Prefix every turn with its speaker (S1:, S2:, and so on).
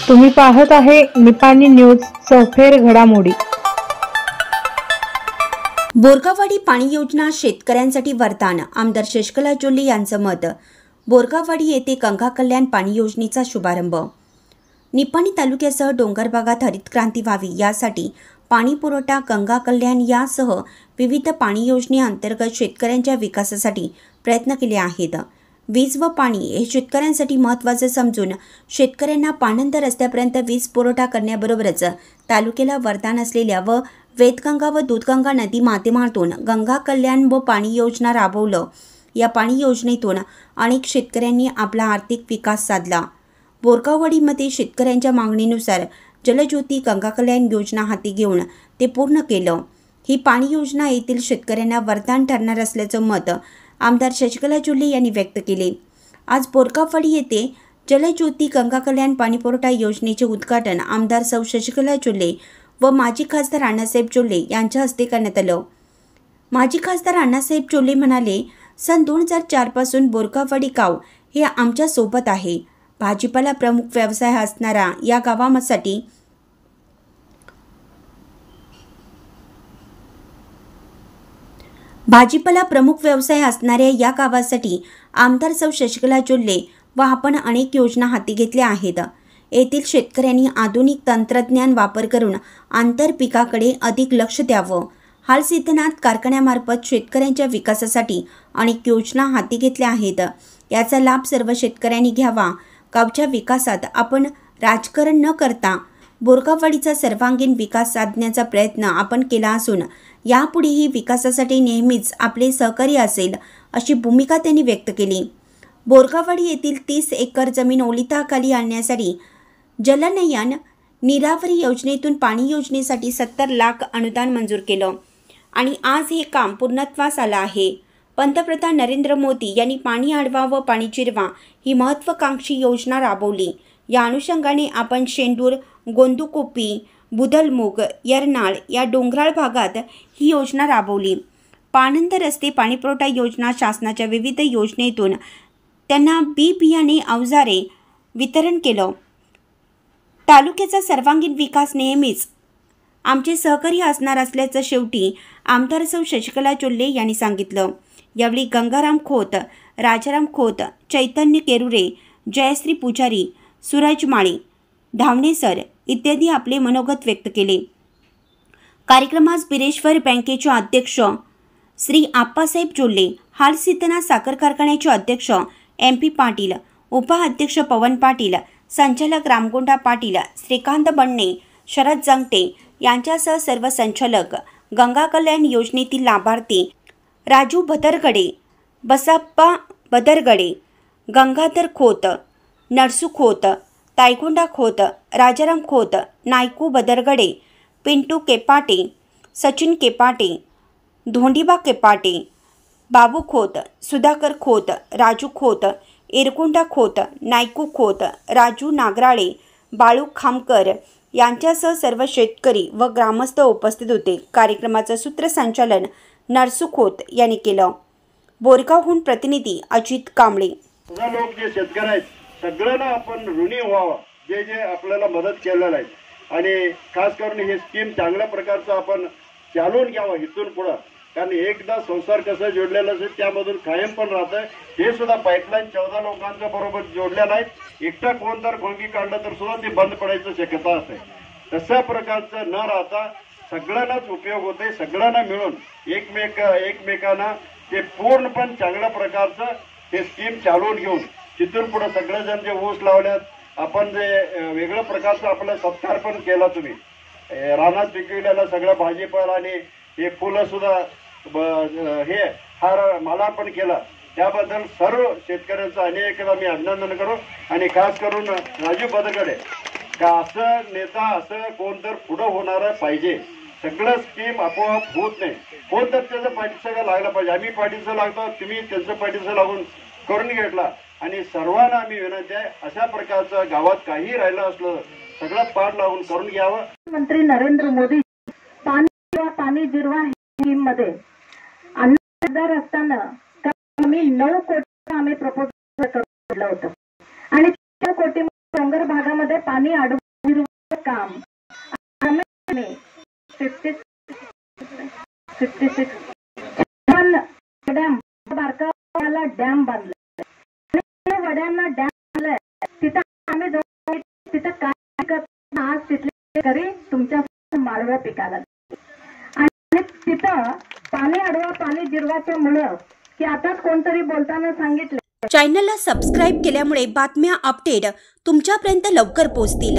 S1: तुम्ही पाहत आहे निपाणी न्यूज चौफेर घडामोडी।
S2: बोरगाववाडी पाणी योजना शेतकऱ्यांसाठी वरदान, आमदार शशिकला जोल्ले यांचं मत। बोरगाववाडी येथे गंगा कल्याण पाणी योजनेचा शुभारंभ। निपाणी तालुक्यासह डोंगर भागात हरित क्रांती व्हावी यासाठी पाणी पुरवठा, गंगा कल्याण यासह विविध पाणी योजनेअंतर्गत शेतकऱ्यांच्या विकासासाठी प्रयत्न केले आहेत। वीज व पाणी हे शेतकऱ्यांसाठी महत्त्वाचे समजून शेतकऱ्यांना पाणंद रस्त्यापर्यंत वीज पुरवठा करण्याबरोबरच तालुक्याला वरदान असलेल्या व वेदगंगा व दूधगंगा नदी माध्यमातून गंगा कल्याण व पाणी योजना राबवलं। या पाणी योजनेतून अनेक शेतकऱ्यांनी आपला आर्थिक विकास साधला। बोरगाववाडीमध्ये शेतकऱ्यांच्या मागणीनुसार जलज्योती गंगा कल्याण योजना हाती घेऊन ते पूर्ण केलं। ही पाणी योजना येथील शेतकऱ्यांना वरदान ठरणार असल्याचं मत आमदार शशिकला जोल्ले यांनी व्यक्त केले। आज बोरगाववाडी येथे जलज्योती गंगा कल्याण पाणीपुरवठा योजनेचे उद्घाटन आमदार सौ शशिकला जोल्ले व माजी खासदार अण्णासाहेब जोल्ले यांच्या हस्ते करण्यात आलं। माजी खासदार अण्णासाहेब जोल्ले म्हणाले, सन 2004 पासून बोरगाववाडी गाव हे आमच्या सोबत आहे। भाजीपाला प्रमुख व्यवसाय असणारा या गावासाठी आमदार सौ शशिकला जोल्ले व आपण अनेक योजना हाती घेतल्या आहेत। येथील शेतकऱ्यांनी आधुनिक तंत्रज्ञान वापर करून आंतर पिकाकडे अधिक लक्ष द्यावं। हालसिद्धनाथ कारखान्यामार्फत शेतकऱ्यांच्या विकासासाठी अनेक योजना हाती घेतल्या आहेत। याचा लाभ सर्व शेतकऱ्यांनी घ्यावा। गावच्या विकासात आपण राजकारण न करता बोरगाववाडीचा सर्वांगीण विकास साधण्याचा प्रयत्न आपण केला असून यापुढेही विकासासाठी नेहमीच आपले सहकार्य असेल, अशी भूमिका त्यांनी व्यक्त केली। बोरगाववाडी येथील 30 एकर जमीन ओलिताखाली आणण्यासाठी जलनयन नीरावरी योजनेतून पाणी योजनेसाठी 70 लाख अनुदान मंजूर केलं आणि आज हे काम पूर्णत्वास आलं आहे। पंतप्रधान नरेंद्र मोदी यांनी पाणी अडवा व पाणी जिरवा ही महत्त्वाकांक्षी योजना राबवली। या अनुषंगाने आपण शेंडूर, गोंदुकोपी, बुधलमुग, यरनाळ या डोंगराळ भागात ही योजना राबवली। पाणंद रस्ते, पाणीपुरवठा योजना, शासनाच्या विविध योजनेतून त्यांना बी बियाणे, अवजारे वितरण केलं। तालुक्याचा सर्वांगीण विकास नेहमीच आमचे सहकार्य असणार असल्याचं शेवटी आमदार सौ शशिकला जोल्ले यांनी सांगितलं। यावेळी गंगाराम खोत, राजाराम खोत, चैतन्य केरुरे, जयश्री पुजारी, सूरज माळी, धावणे सर इत्यादी आपले मनोगत व्यक्त केले। कार्यक्रमास बिरेश्वर बँकेचे अध्यक्ष श्री आप्पासाहेब जोल्ले, हालसिद्धनाथ साखर कारखान्याचे अध्यक्ष MP पाटील, उपाध्यक्ष पवन पाटील, संचालक रामगोंडा पाटील, श्रीकांत बन्ने, शरद जंगटे यांच्यासह सर्व संचालक, गंगा कल्याण योजनेतील लाभार्थी राजू भदरगडे, बसप्पा बदरगडे, गंगाधर खोत, नरसू खोत, तायगोंडा खोत, राजाराम खोत, नायकू बदरगडे, पिंटू केपाटे, सचिन केपाटे, धोंडीबा केपाटे, बाबू खोत, सुधाकर खोत, राजू खोत, इरकुंडा खोत, नायकू खोत, राजू नागराळे, बाळू खामकर यांच्यासह सर्व शेतकरी व ग्रामस्थ उपस्थित होते। कार्यक्रमाचं सूत्रसंचालन नरसू खोत यांनी केलं। बोरगावहून प्रतिनिधी अजित कांबळे।
S3: लोक जे शेतकरी आहेत सगळ्यांना आपण ऋणी व्हावं, जे आपल्याला मदत केलेलं आहे आणि खास करून हे स्कीम चांगल्या प्रकारचं आपण चालवून घ्यावं इथून पुढं। कारण एकदा संसार कसं जोडलेलं असेल त्यामधून कायम पण राहतं। हे सुद्धा पाईपलाईन 14 लोकांच्या बरोबर जोडलेलं आहे। एकटा कोण जर खोंगी काढलं तर सुद्धा ते बंद पडायची शक्यता असते। तशा प्रकारचं न राहता सगळ्यांनाच उपयोग होते। सगळ्यांना मिळून एकमेकांना ते पूर्णपण चांगल्या प्रकारचं हे स्कीम चालवून घेऊन तिथून पुढे सगळेजण जे ऊस लावल्यात, आपण जे वेगळ्या प्रकारचं आपला सत्कार पण केला, तुम्ही रानात पिकविलेला सगळं भाजीपाला आणि हे फुलं सुद्धा हे हार माला पण केला, त्याबद्दल सर्व शेतकऱ्यांचं अनेकदा मी अभिनंदन करू। आणि खास करून राजू बदरगडे का असं नेता, असं कोण तर पुढं होणार पाहिजे। सगळं स्कीम आपोआप होत नाही, कोण तर त्याचं पाठीचं लागलं पाहिजे। आम्ही पाठीचं लागतो, तुम्ही त्यांचं पाठीचं लागून करून घेतला आणि सर्वांना आम्ही विनंती आहे अशा प्रकारचं गावात काही राहिलं असलं सगळं पाठ लावून करून घ्यावं।
S4: मंत्री नरेंद्र मोदी पाणी जिरवा मध्ये अन्नदार असताना आम्ही 9 कोटी आम्ही प्रपोजल केलं होतं आणि 4 कोटी डोंगर भागामध्ये पाणी अडवून काम 56 डॅम बारकाला डॅम बांधला वड्यांना डॅम बांधलाय तिथं आम्ही तिथं काय आज तिथले घरी तुमच्या माळव्या पिकाला आणि तिथं पाणी अडवा पाणी जिरवाच्या मुळे की आताच कोणतरी बोलताना सांगितलं
S2: चॅनलला सबस्क्राईब केल्यामुळे बातम्या अपडेट तुमच्यापर्यंत लवकर पोहोचतील।